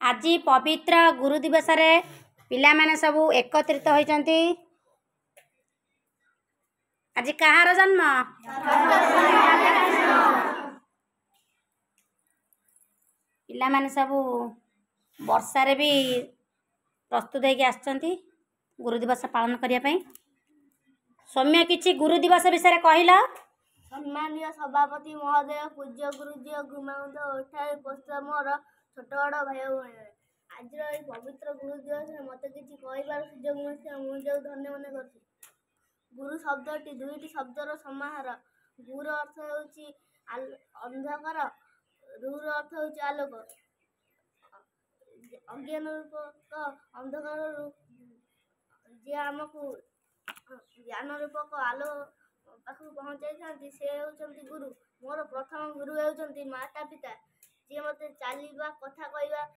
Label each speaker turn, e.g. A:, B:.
A: आज पवित्र गुरु दिवस रे पिला माने सब एकत्रित होइचंती। आज कहार जन्म? पिला माने सब वर्षा रे भी प्रस्तुत होके आछंती गुरु दिवस पालन करिया पई। सौम्य किछि गुरु दिवस विषय कहला।
B: सम्मानीय सभापति महोदय, पूज्य गुरुजी गुरुमाउंद उठाई पोस्ट मोर छोट बड़ भाई भाई आज पवित्र गुरु दिवस मत किसी कहबार सुजोग मिलছে मुझे धन्य मन कर। गुरु शब्दटी दुईटी शब्दर समाहार। गुरु अर्थ होची अंधकार, रूर अर्थ होची आलोक। अज्ञान रूपक अंधकार जे आमको ज्ञान रूपक आलो पाखु पहुँचाई था से होचंती गुरु। मोर प्रथम गुरु होचंती माता पिता, जे मते चलवा कथा कहवा